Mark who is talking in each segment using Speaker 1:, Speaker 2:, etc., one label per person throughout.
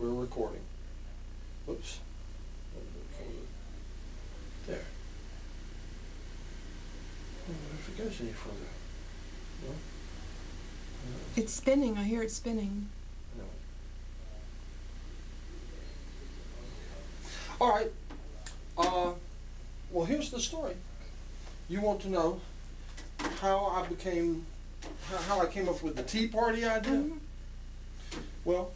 Speaker 1: we're recording. Oops. There. I wonder if it goes any further. No?
Speaker 2: It's spinning. I hear it spinning.
Speaker 1: No. All right. Well, here's the story. You want to know how I became, how I came up with the Tea Party idea?
Speaker 2: Mm-hmm.
Speaker 1: Well,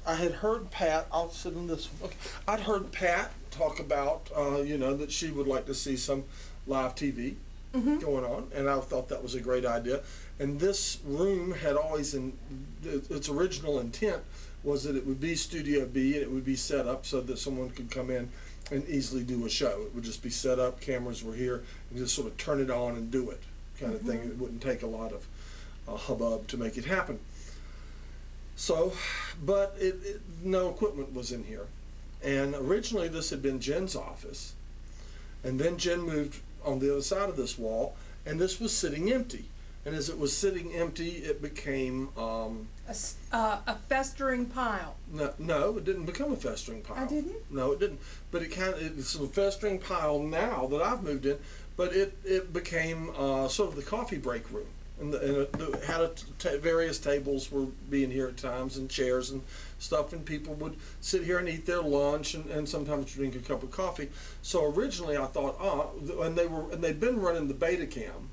Speaker 1: I had heard Pat, I'll sit in this one. Okay. I'd heard Pat talk about, that she would like to see some live TV going on, and I thought that was a great idea. And this room had always, its original intent was that it would be Studio B, and it would be set up so that someone could come in and easily do a show. It would just be set up, cameras were here, and just sort of turn it on and do it kind of thing. It wouldn't take a lot of hubbub to make it happen. So, but no equipment was in here. And originally this had been Jen's office, and then Jen moved on the other side of this wall, and this was sitting empty. And as it was sitting empty, it became
Speaker 2: a festering pile.
Speaker 1: No, it didn't become a festering pile.
Speaker 2: I didn't?
Speaker 1: No, it didn't. But it's a festering pile now that I've moved in. But it became sort of the coffee break room, and it had various tables were being here at times, and chairs and stuff, and people would sit here and eat their lunch and sometimes drink a cup of coffee. So originally I thought, and they'd been running the Betacam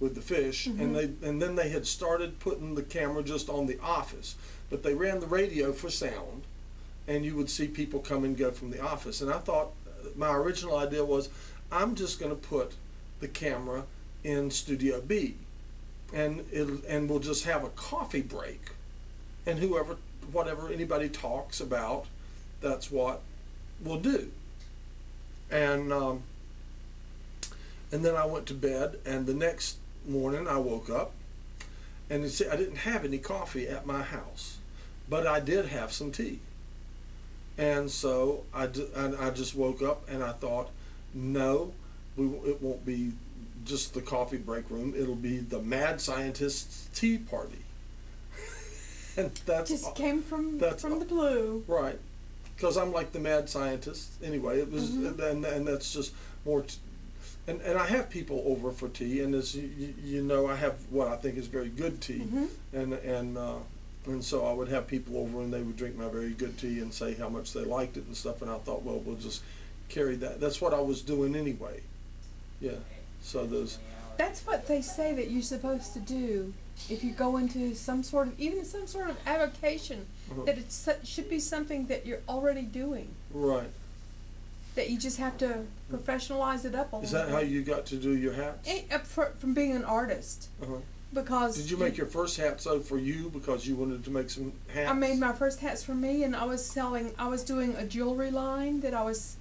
Speaker 1: with the fish, and then they had started putting the camera just on the office, but they ran the radio for sound, and you would see people come and go from the office. And I thought, my original idea was, I'm just going to put the camera in Studio B, and we'll just have a coffee break, and whatever anybody talks about, that's what we'll do. And then I went to bed, and the next morning I woke up, and I didn't have any coffee at my house, but I did have some tea. And so I just woke up and I thought, no, it won't be just the coffee break room, it'll be the Mad Scientist's Tea Party. And that's
Speaker 2: just came from the blue.
Speaker 1: Right, because I'm like the mad scientist anyway. It was, and that's just more. And I have people over for tea, and as you know, I have what I think is very good tea, and so I would have people over, and they would drink my very good tea and say how much they liked it and stuff. And I thought, well, we'll just carry that. That's what I was doing anyway. Yeah. So
Speaker 2: That's what they say that you're supposed to do if you go into some sort of avocation. That it should be something that you're already doing.
Speaker 1: Right.
Speaker 2: That you just have to professionalize it up a little bit.
Speaker 1: Is that how you got to do your hats?
Speaker 2: From being an artist. Because
Speaker 1: did you make your first hats for you because you wanted to make some hats?
Speaker 2: I made my first hats for me, and I was doing a jewelry line that I was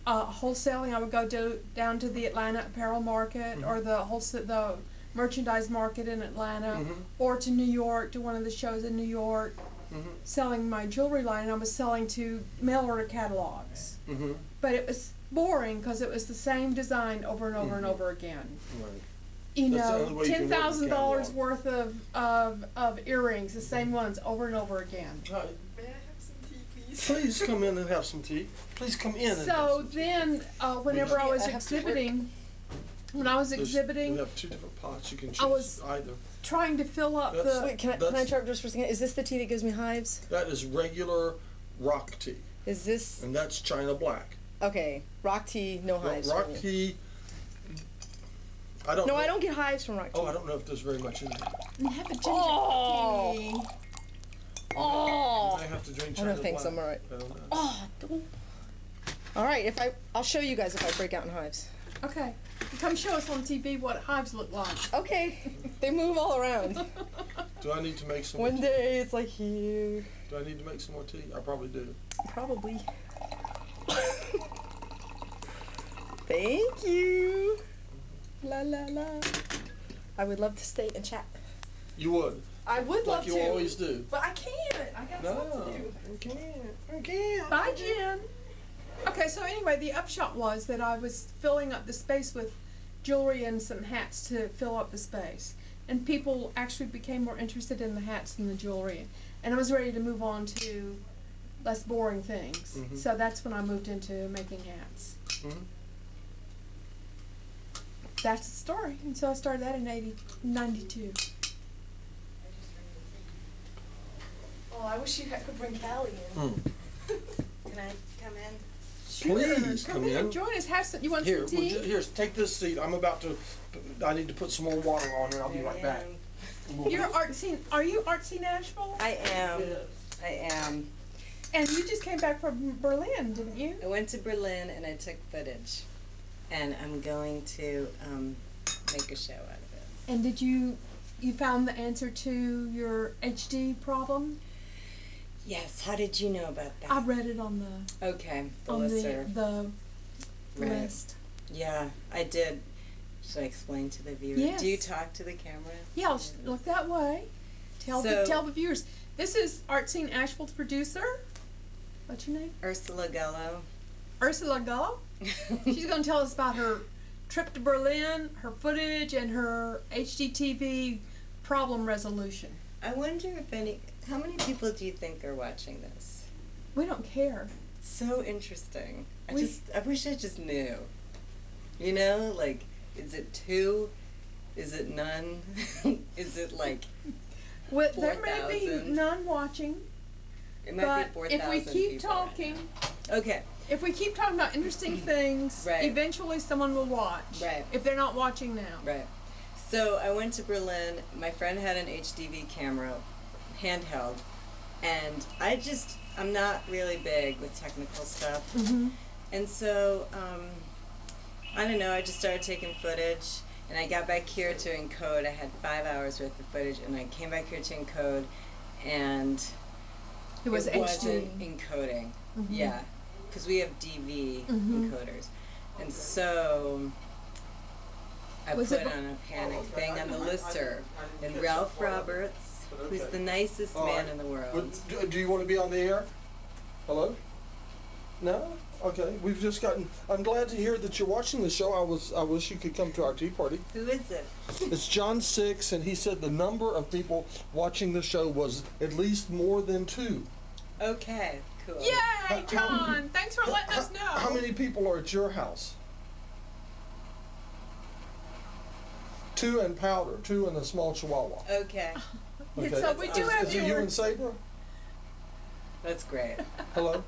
Speaker 2: wholesaling. I would go down to the Atlanta Apparel Market or the merchandise market in Atlanta, or to New York, to one of the shows in New York, selling my jewelry line. And I was selling to mail order catalogs. But it was boring because it was the same design over and over and over again.
Speaker 1: Right.
Speaker 2: You know, $10,000 worth of earrings, the same ones over and over again.
Speaker 1: Hi.
Speaker 3: May I have some tea, please?
Speaker 1: Please come in and have some tea. Please come in.
Speaker 2: So then, whenever I was exhibiting, we
Speaker 1: have two different pots. You can choose either.
Speaker 2: Trying to fill up
Speaker 3: Wait, can I interrupt just for a second? Is this the tea that gives me hives?
Speaker 1: That is regular rock tea.
Speaker 3: Is this?
Speaker 1: And that's China Black.
Speaker 3: Okay, rock tea, no hives.
Speaker 1: Rock tea. I don't.
Speaker 3: No, I don't get hives from rock tea.
Speaker 1: Oh, I don't know if there's very much in there.
Speaker 2: and have a ginger tea.
Speaker 3: Oh.
Speaker 1: I have to drink
Speaker 3: I
Speaker 1: China
Speaker 3: don't think
Speaker 1: Black.
Speaker 3: so. I'm all right.
Speaker 1: I don't know.
Speaker 3: Oh, don't. All right. I'll show you guys if I break out in hives.
Speaker 2: Okay, come show us on TV what hives look like.
Speaker 3: Okay, they move all around.
Speaker 1: Do I need to make some?
Speaker 3: One day it's like here.
Speaker 1: Do I need to make some more tea? I probably do.
Speaker 3: Probably. Thank you. La la la. I would love to stay and chat.
Speaker 1: You would.
Speaker 3: I would love
Speaker 1: like you
Speaker 3: to.
Speaker 1: always do.
Speaker 3: But I can't. I got stuff to do.
Speaker 1: I can't. I can't.
Speaker 2: Bye, Jen. Okay, so anyway, the upshot was that I was filling up the space with jewelry and some hats to fill up the space. and people actually became more interested in the hats than the jewelry. And I was ready to move on to less boring things.
Speaker 1: Mhm.
Speaker 2: So that's when I moved into making hats.
Speaker 1: Mhm.
Speaker 2: That's the story. And so I started that in 92.
Speaker 3: Oh, I wish you could bring Callie in.
Speaker 1: Mm.
Speaker 3: Can I come in?
Speaker 1: Please
Speaker 2: Come
Speaker 1: come
Speaker 2: in,
Speaker 1: in.
Speaker 2: join us. Have some. You want
Speaker 1: Here,
Speaker 2: some tea?
Speaker 1: here, take this seat. I'm about to. I need to put some more water on, and I'll be
Speaker 3: Here
Speaker 1: right
Speaker 3: I
Speaker 1: back.
Speaker 3: am.
Speaker 2: You're artsy. Are you artsy Nashville?
Speaker 3: I am.
Speaker 1: Yes.
Speaker 3: I am.
Speaker 2: And you just came back from Berlin, didn't you?
Speaker 3: I went to Berlin and I took footage, and I'm going to make a show out of it.
Speaker 2: And did you found the answer to your HD problem?
Speaker 3: Yes. How did you know about that?
Speaker 2: I read it on the
Speaker 3: Okay. The
Speaker 2: on
Speaker 3: listserv.
Speaker 2: the
Speaker 3: Right.
Speaker 2: list.
Speaker 3: Yeah, I did. Should I explain to the viewer?
Speaker 2: Yes.
Speaker 3: Do you talk to the camera?
Speaker 2: Yeah, look that way. Tell the viewers. This is Art Scene Asheville's producer. What's your name?
Speaker 3: Ursula Gello.
Speaker 2: Ursula Gullo. She's going to tell us about her trip to Berlin, her footage, and her HDTV problem resolution.
Speaker 3: I wonder how many people do you think are watching this?
Speaker 2: We don't care.
Speaker 3: It's so interesting. I
Speaker 2: We-
Speaker 3: wish I just knew. You know, like, is it 2? Is it none? Is it like,
Speaker 2: Well, there may be
Speaker 3: 4,000?
Speaker 2: none watching,
Speaker 3: it might
Speaker 2: but
Speaker 3: be 4,000
Speaker 2: if we keep
Speaker 3: people
Speaker 2: talking,
Speaker 3: right now. Okay,
Speaker 2: if we keep talking about interesting things,
Speaker 3: Right.
Speaker 2: eventually someone will watch.
Speaker 3: Right.
Speaker 2: If they're not watching now.
Speaker 3: right. So I went to Berlin. My friend had an HDV camera, handheld, and I'm not really big with technical stuff.
Speaker 2: Mm-hmm.
Speaker 3: And so, I don't know, I just started taking footage, and I got back here to encode. I had 5 hours worth of footage, and I came back here to encode, and
Speaker 2: It was HD.
Speaker 3: wasn't encoding.
Speaker 2: Mhm.
Speaker 3: Yeah, because we have DV
Speaker 2: Mhm.
Speaker 3: encoders. And so I
Speaker 2: Was
Speaker 3: put
Speaker 2: it-
Speaker 3: on a panic thing on the listserv, and Ralph Roberts, who's the nicest man in the world.
Speaker 1: Do you want to be on the air? Hello? No? Okay. We've just gotten. I'm glad to hear that you're watching the show. I wish you could come to our tea party.
Speaker 3: Who is it?
Speaker 1: It's John 6, and he said the number of people watching the show was at least more than 2.
Speaker 3: Okay, cool.
Speaker 2: Yay, John! Thanks for letting us know.
Speaker 1: How many people are at your house? 2 and Powder, 2 and a small Chihuahua.
Speaker 3: Okay,
Speaker 1: Okay.
Speaker 2: So we do have
Speaker 1: Is it you and
Speaker 2: viewers.
Speaker 1: Sabre?
Speaker 3: that's great.
Speaker 1: Hello?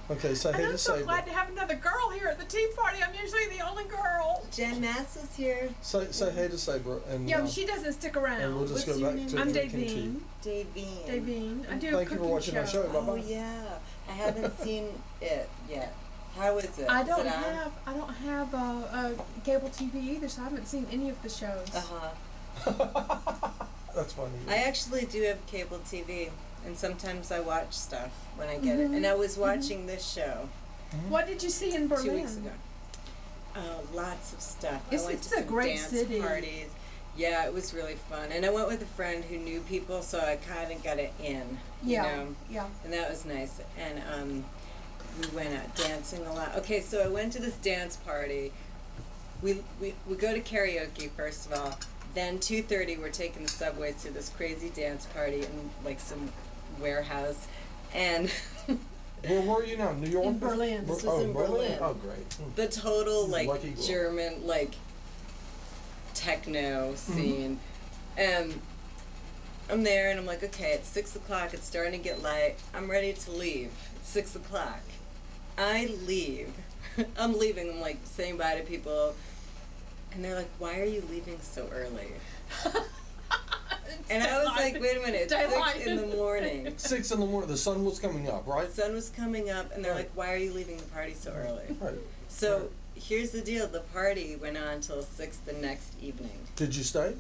Speaker 1: Okay, say hey
Speaker 2: And
Speaker 1: to
Speaker 2: I'm so
Speaker 1: Sabre.
Speaker 2: glad to have another girl here at the tea party. I'm usually the only girl.
Speaker 3: Jen Mass is here.
Speaker 1: Say hey to Sabre. And,
Speaker 2: Yeah, but she doesn't stick around.
Speaker 1: and we'll just
Speaker 3: What's
Speaker 1: go
Speaker 3: your
Speaker 1: back
Speaker 3: name?
Speaker 1: to
Speaker 2: I'm
Speaker 1: drinking tea.
Speaker 2: Davine.
Speaker 3: Davine.
Speaker 2: Davine. I do a
Speaker 1: Thank you for
Speaker 2: cooking
Speaker 1: watching our show.
Speaker 3: Oh
Speaker 1: Bye-bye.
Speaker 3: yeah, I haven't seen it yet. How is it?
Speaker 2: I
Speaker 3: Is
Speaker 2: don't
Speaker 3: it on?
Speaker 2: have a cable TV either, so I haven't seen any of the shows.
Speaker 1: That's funny.
Speaker 3: I actually do have cable TV, and sometimes I watch stuff when I get
Speaker 2: Mm-hmm.
Speaker 3: it. And I was watching this show
Speaker 2: What did you see in Berlin?
Speaker 3: 2 weeks ago. Lots of stuff.
Speaker 2: It's-
Speaker 3: I went
Speaker 2: it's
Speaker 3: to
Speaker 2: a
Speaker 3: some
Speaker 2: great
Speaker 3: dance
Speaker 2: city.
Speaker 3: parties. Yeah, it was really fun. And I went with a friend who knew people, so I kind of got it in.
Speaker 2: Yeah,
Speaker 3: You know?
Speaker 2: yeah.
Speaker 3: And that was nice. And we went out dancing a lot. Okay, so I went to this dance party. We go to karaoke first of all. Then 2:30 we're taking the subway to this crazy dance party in like some warehouse. And
Speaker 1: Where were you now? New York?
Speaker 2: In Berlin.
Speaker 3: This was in Berlin.
Speaker 1: Oh, great.
Speaker 3: the total like
Speaker 1: Lucky girl.
Speaker 3: German like techno scene. And I'm there and I'm like, okay, it's 6 o'clock, it's starting to get light. I'm ready to leave. It's 6 o'clock. I leave. I'm leaving. I'm like saying bye to people. And they're like, why are you leaving so early? And I was like, wait a minute, it's 6 in the morning.
Speaker 1: 6 in the morning. The sun was coming up, right?
Speaker 3: The sun was coming up, and they're like, why are you leaving the party so early?
Speaker 1: Right.
Speaker 3: So here's the deal. The party went on till 6 the next evening.
Speaker 1: Did you stay?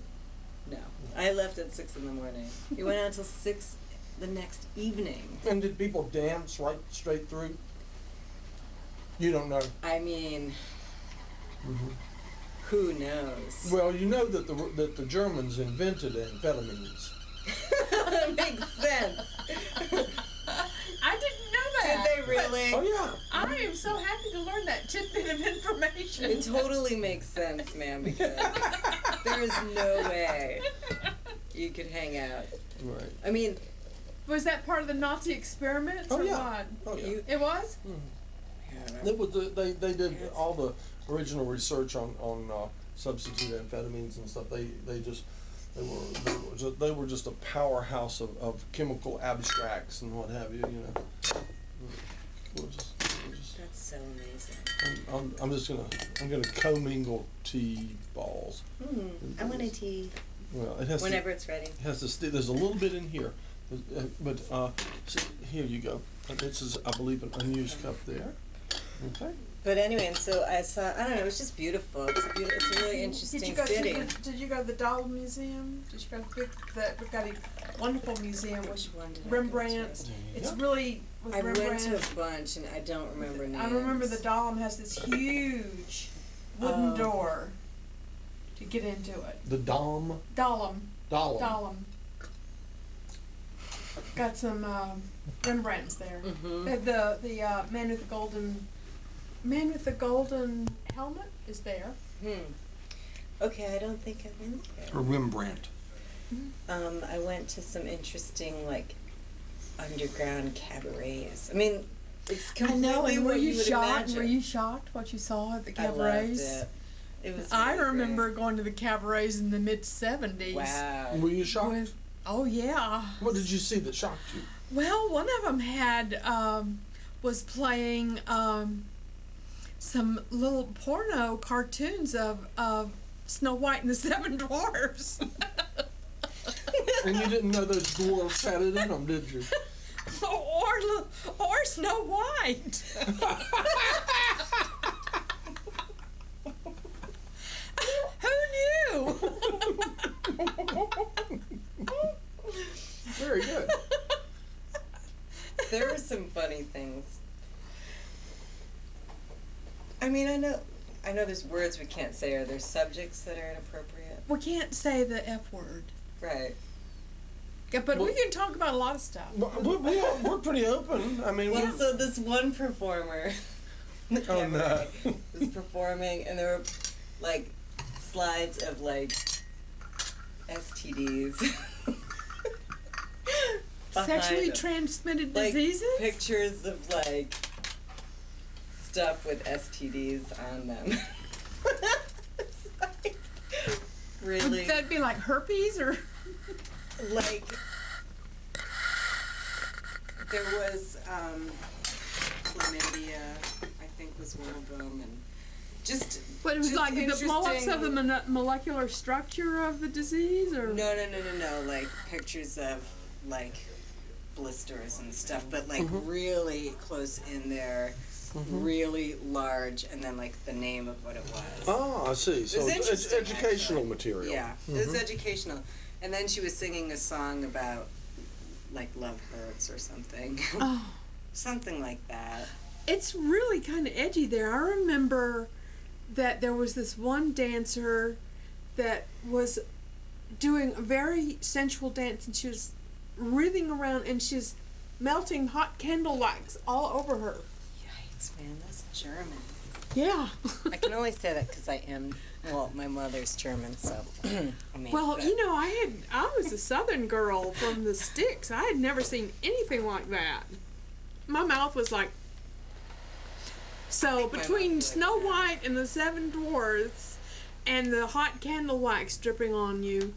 Speaker 3: No. I left at 6 in the morning. It went on till 6 the next evening.
Speaker 1: And did people dance right straight through? You don't know.
Speaker 3: I mean, who knows?
Speaker 1: Well, you know that the Germans invented amphetamines.
Speaker 3: Makes sense.
Speaker 2: I didn't know
Speaker 3: Did
Speaker 2: that.
Speaker 3: they really?
Speaker 1: Oh yeah.
Speaker 2: I am so happy to learn that tidbit of information.
Speaker 3: It totally makes sense, man, because There is no way you could hang out.
Speaker 1: Right.
Speaker 3: I mean,
Speaker 2: Was that part of the Nazi experiments
Speaker 1: Oh,
Speaker 2: or
Speaker 1: yeah.
Speaker 2: what?
Speaker 1: Oh yeah.
Speaker 3: you.
Speaker 2: It was?
Speaker 1: It was they did all the original research on substitute amphetamines and stuff. They were just a powerhouse of chemical abstracts and what have you. You know. We're just
Speaker 3: That's so amazing.
Speaker 1: I'm gonna commingle tea balls.
Speaker 3: I want a tea.
Speaker 1: Well, it has
Speaker 3: Whenever it's ready.
Speaker 1: it has to stay. There's a little bit in here, but see, here you go. This is, I believe, an unused cup there. Okay.
Speaker 3: But anyway, and so I saw. I don't know. It was just beautiful. It's a really interesting
Speaker 2: Did you go
Speaker 3: city.
Speaker 2: did you go to the Doll Museum? Did you go to we've got a wonderful museum
Speaker 3: Which one did
Speaker 2: Rembrandt.
Speaker 3: I go to?
Speaker 2: It's
Speaker 1: Yeah.
Speaker 2: really with
Speaker 3: I
Speaker 2: Rembrandt.
Speaker 3: went to a bunch and I don't remember names.
Speaker 2: I remember the Dahlem has this huge wooden
Speaker 3: Oh.
Speaker 2: door to get into it.
Speaker 1: The Dahlem.
Speaker 2: Dahlem. Got some Rembrandts there.
Speaker 3: Mhm.
Speaker 2: The man with the golden helmet is there.
Speaker 3: Okay, I don't think I've been there.
Speaker 1: Or Rembrandt.
Speaker 3: I went to some interesting like underground cabarets. I mean, it's
Speaker 2: I
Speaker 3: completely
Speaker 2: know. And were
Speaker 3: what
Speaker 2: you
Speaker 3: would
Speaker 2: shocked?
Speaker 3: imagine.
Speaker 2: Were you shocked what you saw at the
Speaker 3: I loved
Speaker 2: cabarets?
Speaker 3: it. It was.
Speaker 2: I
Speaker 3: really
Speaker 2: remember going to the cabarets in the mid-70s.
Speaker 3: great. Wow.
Speaker 1: Were you shocked?
Speaker 2: Oh yeah.
Speaker 1: What did you see that shocked you?
Speaker 2: Well, one of them had was playing some little porno cartoons of Snow White and the Seven Dwarfs.
Speaker 1: And you didn't know those dwarfs had it in them, did you?
Speaker 2: or Snow White. Who knew?
Speaker 1: Very good.
Speaker 3: There were some funny things. I mean, I know there's words we can't say, or there's subjects that are inappropriate.
Speaker 2: We can't say the F word.
Speaker 3: Right.
Speaker 2: Yeah, but we
Speaker 1: Well-
Speaker 2: can talk about a lot of stuff.
Speaker 1: We're pretty open. I mean,
Speaker 3: Well, so this one performer
Speaker 1: oh no.
Speaker 3: was performing, and there were like slides of like STDs.
Speaker 2: Sexually
Speaker 3: behind them.
Speaker 2: transmitted
Speaker 3: Like
Speaker 2: diseases?
Speaker 3: pictures of like stuff with STDs on them. It's like, really,
Speaker 2: Would that be like herpes or?
Speaker 3: like there was chlamydia, I think was one of them, and just.
Speaker 2: But it was
Speaker 3: just
Speaker 2: like the blow-ups of the
Speaker 3: interesting-
Speaker 2: molecular structure of the disease, or?
Speaker 3: No, like pictures of like blisters and stuff, but like really close in there, really large, and then like the name of what it was.
Speaker 1: Oh, I see. So
Speaker 3: was
Speaker 1: it's
Speaker 3: interesting,
Speaker 1: educational
Speaker 3: actually.
Speaker 1: material.
Speaker 3: Yeah, it was educational. And then she was singing a song about like love hurts or something.
Speaker 2: Oh,
Speaker 3: Something like that.
Speaker 2: it's really kind of edgy there. I remember that there was this one dancer that was doing a very sensual dance, and she was writhing around, and she was melting hot candle wax all over her.
Speaker 3: Yikes, man, that's German.
Speaker 2: Yeah.
Speaker 3: I can only say that because I am, well, my mother's German, so I mean.
Speaker 2: Well,
Speaker 3: but-
Speaker 2: you know, I was a Southern girl from the sticks. I had never seen anything like that. My mouth was like. So
Speaker 3: think my
Speaker 2: between
Speaker 3: mouth
Speaker 2: Snow
Speaker 3: like that.
Speaker 2: White and the Seven Dwarfs, and the hot candle wax dripping on you,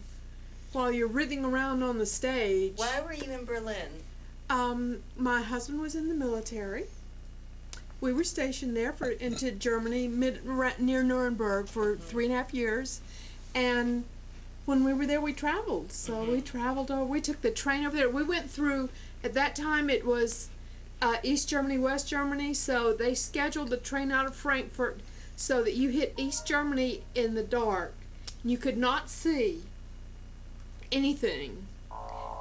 Speaker 2: while you're writhing around on the stage.
Speaker 3: Why were you in Berlin?
Speaker 2: My husband was in the military. We were stationed there into Germany, near Nuremberg, for 3.5 years, and when we were there, we traveled. So we traveled over. We took the train over there. We went through. At that time, it was East Germany, West Germany. So they scheduled the train out of Frankfurt so that you hit East Germany in the dark. You could not see anything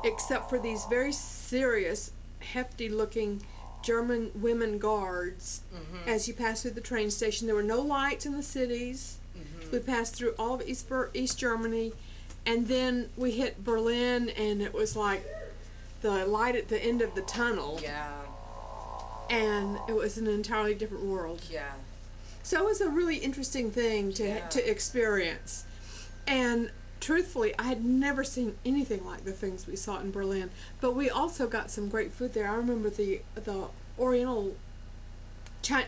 Speaker 2: except for these very serious, hefty-looking German women guards as you passed through the train station. There were no lights in the cities. We passed through all of East Germany, and then we hit Berlin, and it was like the light at the end of the tunnel,
Speaker 3: Yeah,
Speaker 2: and it was an entirely different world.
Speaker 3: yeah.
Speaker 2: So it was a really interesting thing to
Speaker 3: Yeah.
Speaker 2: experience. And truthfully, I had never seen anything like the things we saw in Berlin. But we also got some great food there. I remember the Oriental,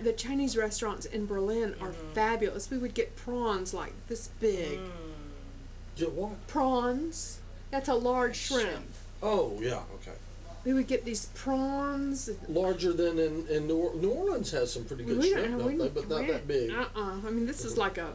Speaker 2: the Chinese restaurants in Berlin are fabulous. We would get prawns like this big.
Speaker 1: Get what?
Speaker 2: Prawns. That's a large shrimp.
Speaker 1: Oh, yeah, okay.
Speaker 2: We would get these prawns.
Speaker 1: Larger than in New Orleans has some pretty good shrimp, don't they? But not that big.
Speaker 2: I mean, this is like a